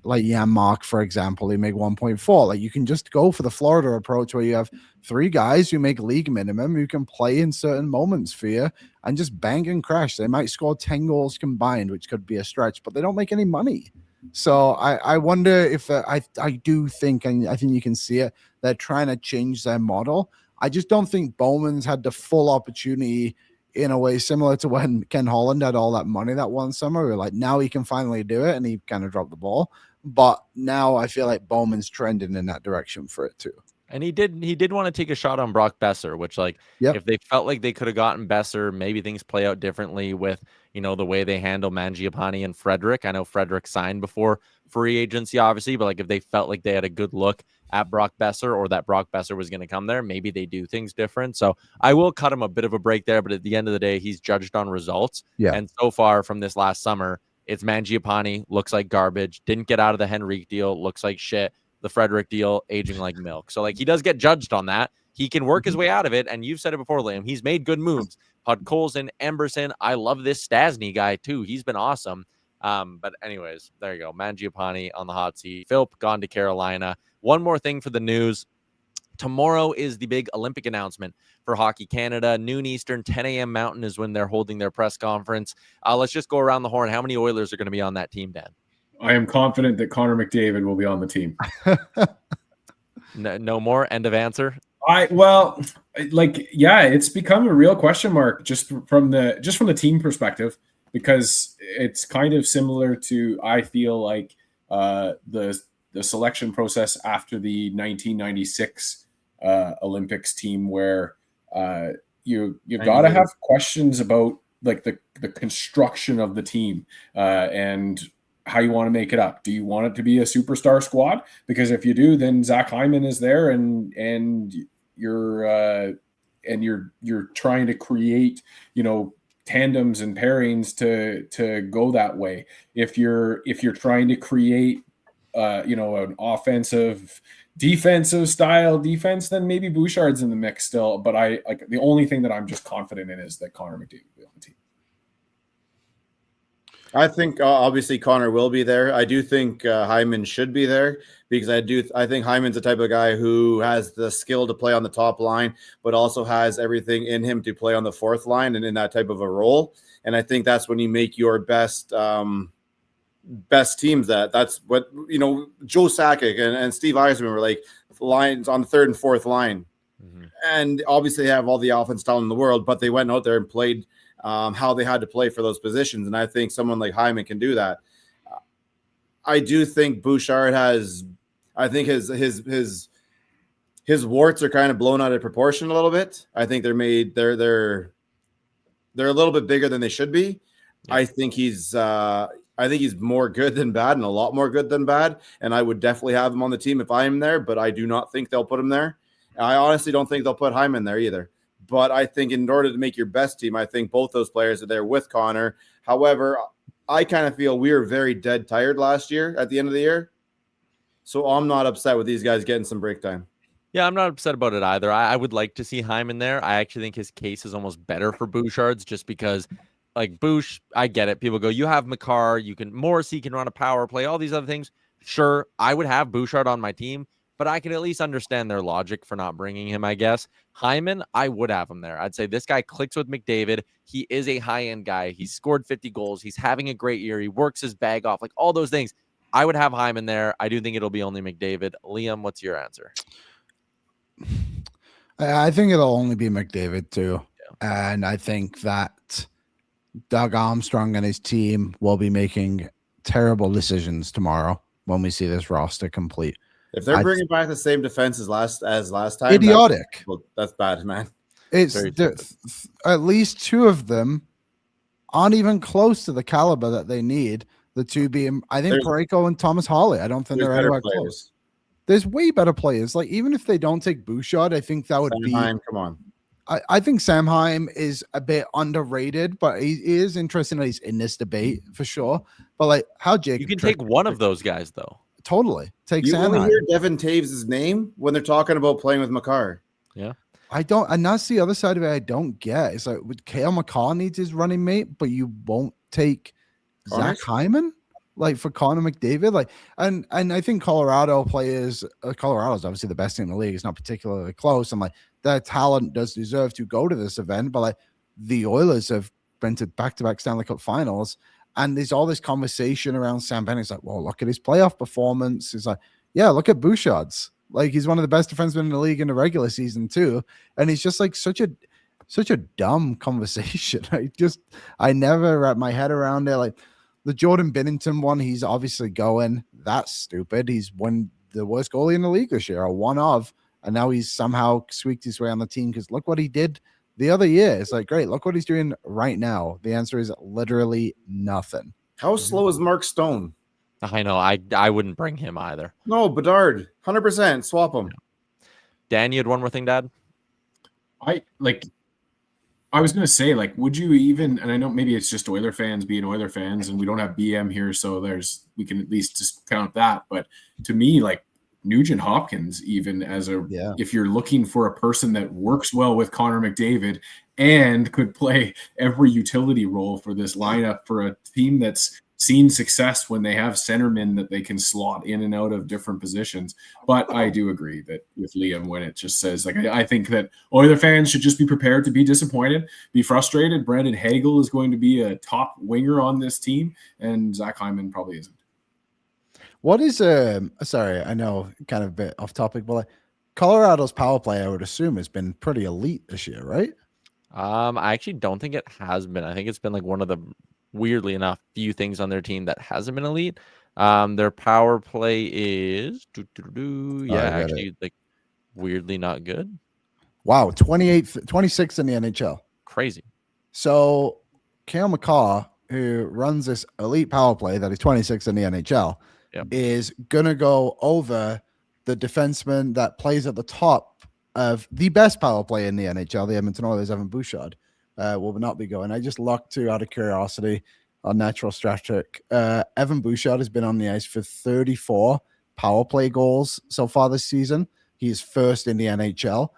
Jan Mark, for example, who make 1.4. Like, you can just go for the Florida approach where you have 3 guys who make league minimum who can play in certain moments for you and just bang and crash. They might score 10 goals combined, which could be a stretch, but they don't make any money. So I wonder if I do think, and I think you can see it, they're trying to change their model. I just don't think Bowman's had the full opportunity in a way similar to when Ken Holland had all that money that one summer. We're like, now he can finally do it, and he kind of dropped the ball. But now I feel like Bowman's trending in that direction for it too. And he did want to take a shot on Brock Besser, which if they felt like they could have gotten Besser, maybe things play out differently with, the way they handle Mangiapane and Frederick. I know Frederick signed before free agency, obviously, but if they felt like they had a good look at Brock Besser or that Brock Besser was going to come there, maybe they do things different. So I will cut him a bit of a break there, but at the end of the day, he's judged on results. Yeah. And so far from this last summer, it's Mangiapane, looks like garbage, didn't get out of the Henrique deal, looks like shit. The Frederick deal, aging like milk. So he does get judged on that. He can work his way out of it. And you've said it before, Liam. He's made good moves. Podkolzin, Emberson. I love this Stasny guy too. He's been awesome. But anyways, there you go. Mangiapane on the hot seat. Philp gone to Carolina. One more thing for the news. Tomorrow is the big Olympic announcement for Hockey Canada. Noon Eastern, 10 a.m. Mountain is when they're holding their press conference. Let's just go around the horn. How many Oilers are going to be on that team, Dan? I am confident that Connor McDavid will be on the team. No more. End of answer. It's become a real question mark just from the team perspective, because it's kind of similar to, I feel like, the selection process after the 1996 Olympics team, where you got to have questions about the construction of the team and how you want to make it up. Do you want it to be a superstar squad? Because if you do, then Zach Hyman is there, and you're trying to create, tandems and pairings to go that way. If you're trying to create, an offensive defensive style defense, then maybe Bouchard's in the mix still. But the only thing that I'm just confident in is that Connor McDavid will be on the team. I think obviously Connor will be there. I do think Hyman should be there, because I think Hyman's the type of guy who has the skill to play on the top line, but also has everything in him to play on the fourth line and in that type of a role. And I think that's when you make your best teams. That's what, Joe Sakic and Steve Yzerman were like lines on the third and fourth line. Mm-hmm. And obviously they have all the offense talent in the world, but they went out there and played how they had to play for those positions. And I think someone like Hyman can do that. I do think Bouchard I think his warts are kind of blown out of proportion a little bit. I think they're a little bit bigger than they should be. Yeah. I think he's more good than bad, and a lot more good than bad. And I would definitely have him on the team if I am there, but I do not think they'll put him there. I honestly don't think they'll put Hyman there either. But I think in order to make your best team, I think both those players are there with Connor. However, I kind of feel we were very dead tired last year at the end of the year. So I'm not upset with these guys getting some break time. Yeah, I'm not upset about it either. I would like to see Hyman there. I actually think his case is almost better for Bouchard's, just because, Bouch, I get it. People go, you have Makar, Morrissey can run a power play, all these other things. Sure, I would have Bouchard on my team, but I can at least understand their logic for not bringing him, I guess. Hyman, I would have him there. I'd say this guy clicks with McDavid. He is a high-end guy. He's scored 50 goals. He's having a great year. He works his bag off, all those things. I would have Hyman there. I do think it'll be only McDavid. Liam, what's your answer? I think it'll only be McDavid too. Yeah. And I think that Doug Armstrong and his team will be making terrible decisions tomorrow when we see this roster complete. If they're bringing back the same defense as last time, idiotic. That's bad, man. It's at least two of them aren't even close to the caliber that they need. The two being, I think, Parayko and Thomas Hawley. I don't think they're anywhere close. There's way better players. Even if they don't take Bouchard, I think that would be. Come on. I think Samheim is a bit underrated, but he is interesting that he's in this debate for sure. But how Jake, you can take one of those guys though. Totally. Take you Samheim. only hear Devin Taves' name when they're talking about playing with Makar. Yeah. I don't, and that's the other side of it I don't get. It's with Cale Makar needs his running mate, but you won't take Zach Hyman for Connor McDavid. And I think Colorado players, Colorado's obviously the best team in the league. It's not particularly close. And their talent does deserve to go to this event, but the Oilers have been to back-to-back Stanley Cup finals. And there's all this conversation around Sam Bennett. It's well, look at his playoff performance. It's yeah, look at Bouchard's. He's one of the best defensemen in the league in the regular season too. And he's just such a dumb conversation. I never wrap my head around it. The Jordan Binnington one, he's obviously going. That's stupid. He's won the worst goalie in the league this year, or one of. and now he's somehow squeaked his way on the team because look what he did the other year. It's like, great, look what he's doing right now. The answer is literally nothing. How slow is Mark Stone? I know. I wouldn't bring him either. No, Bedard, 100%. Swap him. Dan, you had one more thing, Dad? I was going to say, like, would you even, and I know maybe it's just Oiler fans being Oiler fans and we don't have BM here, so we can at least just count that. But to me, like, Nugent-Hopkins, even if you're looking for a person that works well with Connor McDavid and could play every utility role for this lineup for a team that's seen success when they have centermen that they can slot in and out of different positions. But I do agree that with Liam, when it just says, like, I think that Oiler fans should just be prepared to be disappointed, be frustrated. Brandon Hagel is going to be a top winger on this team, and Zach Hyman probably isn't. What is sorry, I know kind of a bit off topic, but like Colorado's power play, I would assume, has been pretty elite this year, right? I actually don't think it has been. I think it's been like one of the, weirdly enough, few things on their team that hasn't been elite. Their power play is actually like weirdly not good. Wow, 26th in the NHL. Crazy. So Cale McCaw, who runs this elite power play that is 26th in the NHL, is gonna go over the defenseman that plays at the top of the best power play in the NHL, the Edmonton Oilers, Evan Bouchard. Will not be going. I just looked to, out of curiosity, on Natural Strategic. Evan Bouchard has been on the ice for 34 power play goals so far this season. He's first in the NHL.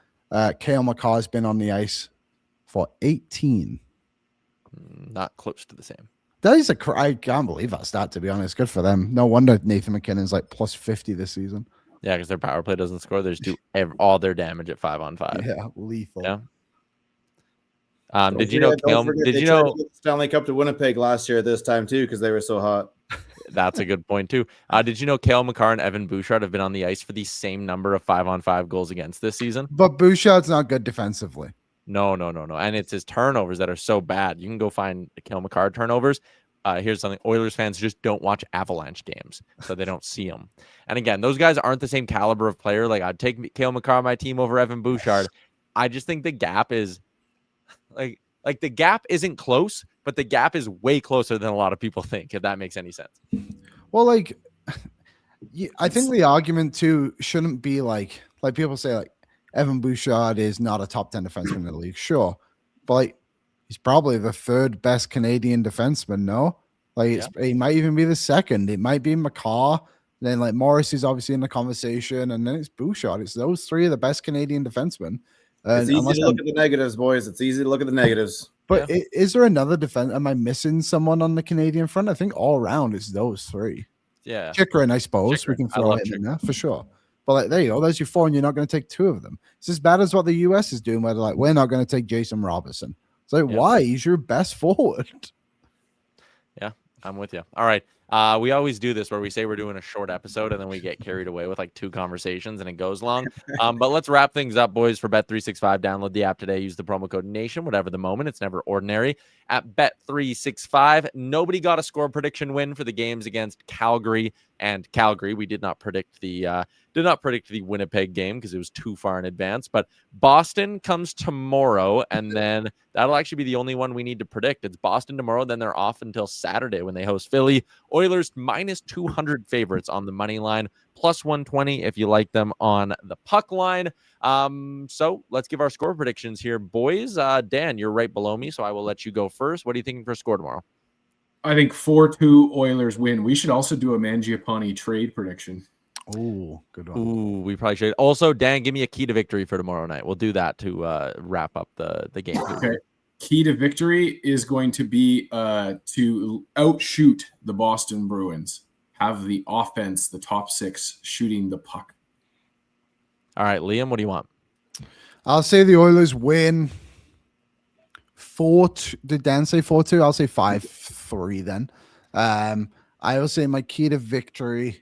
Cale McCaw has been on the ice for 18. Not close to the same. That is I can't believe that stat, to be honest. Good for them. No wonder Nathan McKinnon's like plus 50 this season. Yeah, because their power play doesn't score. They just do all their damage at 5-on-5. Yeah, lethal. Yeah. Did you know Stanley Cup to Winnipeg last year at this time too, because they were so hot? That's a good point too. Did you know Cale McCarr and Evan Bouchard have been on the ice for the same number of 5-on-5 goals against this season? But Bouchard's not good defensively. No. And it's his turnovers that are so bad. You can go find the Cale McCarr turnovers. Here's something: Oilers fans just don't watch Avalanche games, so they don't see them. And again, those guys aren't the same caliber of player. Like, I'd take Cale McCarr on my team over Evan Bouchard. I just think the gap is like the gap isn't close, but the gap is way closer than a lot of people think, if that makes any sense. Well, like, I think the argument too shouldn't be like people say, like, Evan Bouchard is not a top 10 defenseman in the league. Sure. But like, he's probably the third best Canadian defenseman, no? Like, he might even be the second. It might be McCaw. Then, like, Morris is obviously in the conversation. And then it's Bouchard. It's those three are the best Canadian defensemen. It's easy to look at the negatives, boys. It's easy to look at the negatives. But is there another defense? Am I missing someone on the Canadian front? I think all around it's those three. Yeah. Chikrin, I suppose. We can throw it in there for sure. But like, there you go. There's your four, and you're not going to take two of them. It's as bad as what the US is doing, where they're like, we're not going to take Jason Robertson. It's like, why? He's your best forward. Yeah, I'm with you. All right. We always do this where we say we're doing a short episode and then we get carried away with like two conversations and it goes long. But let's wrap things up, boys. For Bet365, download the app today. Use the promo code NATION, whatever the moment. It's never ordinary. At Bet365, nobody got a score prediction win for the games against Calgary and Calgary. We did not predict the Winnipeg game because it was too far in advance. But Boston comes tomorrow, and then that'll actually be the only one we need to predict. It's Boston tomorrow. Then they're off until Saturday when they host Philly. Oilers minus 200 favorites on the money line, plus 120 if you like them on the puck line. So let's give our score predictions here, boys. Dan, you're right below me, so I will let you go first. What are you thinking for score tomorrow? I think 4-2 Oilers win. We should also do a Mangiapane trade prediction. Oh, good one. Ooh, we probably should. Also, Dan, give me a key to victory for tomorrow night. We'll do that to wrap up the game. Okay. Key to victory is going to be to outshoot the Boston Bruins. Have the offense, the top six, shooting the puck. All right, Liam, what do you want? I'll say the Oilers win 4-2. Did Dan say 4-2? I'll say 5-3 then. I will say my key to victory.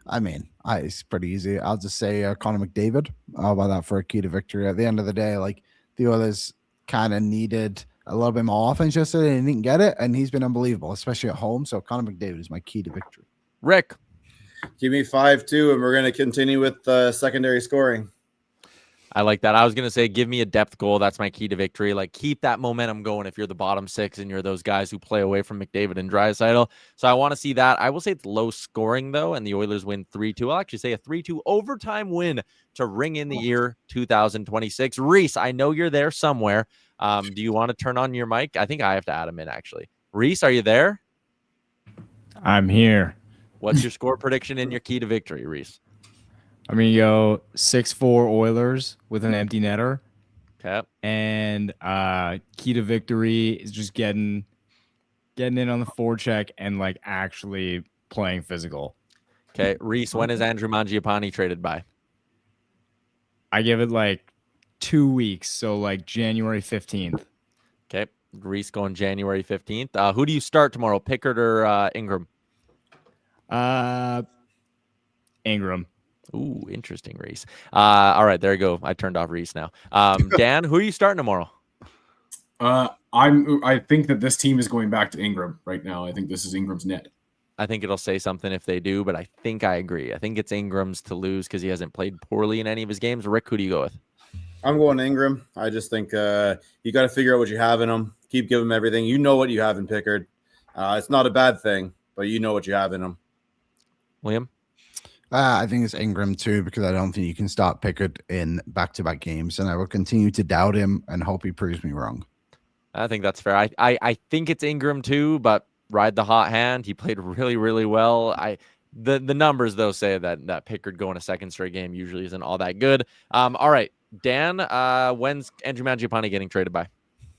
I mean, it's pretty easy. I'll just say Connor McDavid. How about that for a key to victory? At the end of the day, like, the Oilers kind of needed a little bit more offense yesterday and didn't get it, and he's been unbelievable, especially at home. So Connor McDavid is my key to victory. Rick. Give me 5-2, and we're going to continue with secondary scoring. I like that. I was going to say, give me a depth goal. That's my key to victory. Like, keep that momentum going if you're the bottom six and you're those guys who play away from McDavid and Draisaitl. So I want to see that. I will say it's low scoring, though, and the Oilers win 3-2. I'll actually say a 3-2 overtime win to ring in the year 2026. Reese, I know you're there somewhere. Do you want to turn on your mic? I think I have to add him in, actually. Reese, are you there? I'm here. What's your score prediction and your key to victory, Reese? I'm going to go 6-4 Oilers with an empty netter. Okay. And key to victory is just getting in on the forecheck and like actually playing physical. Okay. Reese, when is Andrew Mangiapane traded by? I give it like 2 weeks. So like January 15th. Okay. Reese going January 15th. Who do you start tomorrow, Pickard or Ingram? Ingram. Ooh, interesting, Reese. All right, there you go. I turned off Reese now. Dan, who are you starting tomorrow? I think that this team is going back to Ingram right now. I think this is Ingram's net. I think it'll say something if they do, but I think I agree. I think it's Ingram's to lose because he hasn't played poorly in any of his games. Rick, who do you go with? I'm going Ingram. I just think you got to figure out what you have in him. Keep giving him everything. You know what you have in Pickard. It's not a bad thing, but you know what you have in him. Liam? I think it's Ingram too, because I don't think you can start Pickard in back-to-back games, and I will continue to doubt him and hope he proves me wrong. I think that's fair. I think it's Ingram too, but ride the hot hand. He played really, really well. The numbers though say that Pickard going a second straight game usually isn't all that good. All right, Dan. When's Andrew Mangiapane getting traded by?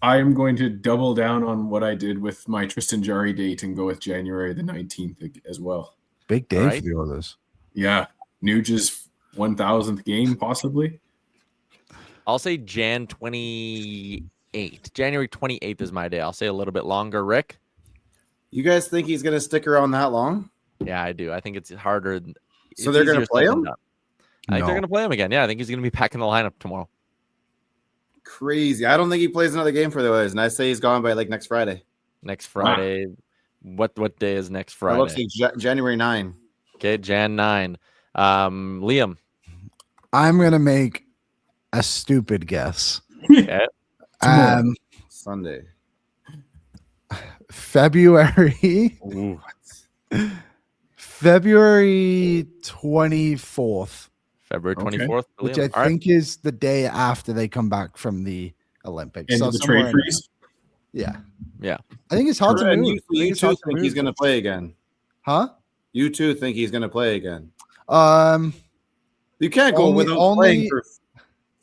I am going to double down on what I did with my Tristan Jarry date and go with January the 19th as well. Big day for the Oilers. Yeah, Nuge's 1,000th game, possibly. I'll say January 28th is my day. I'll say a little bit longer. Rick? You guys think he's going to stick around that long? Yeah, I do. I think it's harder. So they're going to play him? I think they're going to play him again. Yeah, I think he's going to be back in the lineup tomorrow. Crazy. I don't think he plays another game for the Oilers, and I say he's gone by like next Friday. Next Friday. Wow. What day is next Friday? It looks like January 9. Okay, Jan 9. Liam? I'm going to make a stupid guess. Okay. Sunday. February. Ooh. February 24th. February 24th. Okay. Which I think is the day after they come back from the Olympics. And the trade freeze? Yeah. Yeah. I think it's hard to move. You too think he's going to play again? Huh? You too think he's going to play again? You can't go without playing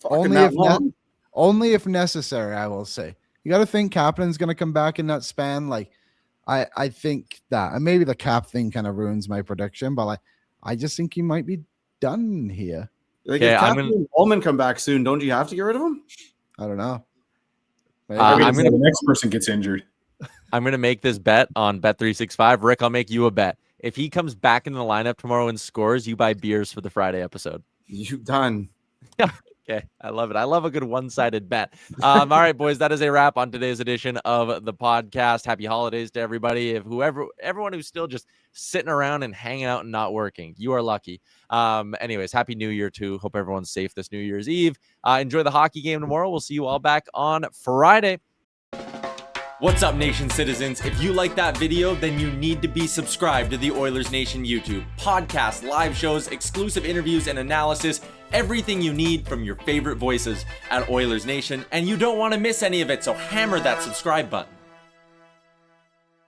for only if necessary, I will say. You got to think Kaplan's going to come back in that span. Like, I think that, and maybe the Cap thing kind of ruins my prediction, but I just think he might be done here. Like, if Kaplan and Ullman come back soon, don't you have to get rid of him? I don't know. The next person gets injured. I'm going to make this bet on Bet365. Rick, I'll make you a bet. If he comes back in the lineup tomorrow and scores, you buy beers for the Friday episode. You done. Yeah. Okay. I love it. I love a good one-sided bet. All right, boys, that is a wrap on today's edition of the podcast. Happy holidays to everybody. Everyone who's still just sitting around and hanging out and not working, you are lucky. Anyways, happy New Year too. Hope everyone's safe this New Year's Eve. Enjoy the hockey game tomorrow. We'll see you all back on Friday. What's up, Nation citizens? If you like that video, then you need to be subscribed to the Oilers Nation YouTube. Podcasts, live shows, exclusive interviews, and analysis. Everything you need from your favorite voices at Oilers Nation. And you don't want to miss any of it, so hammer that subscribe button.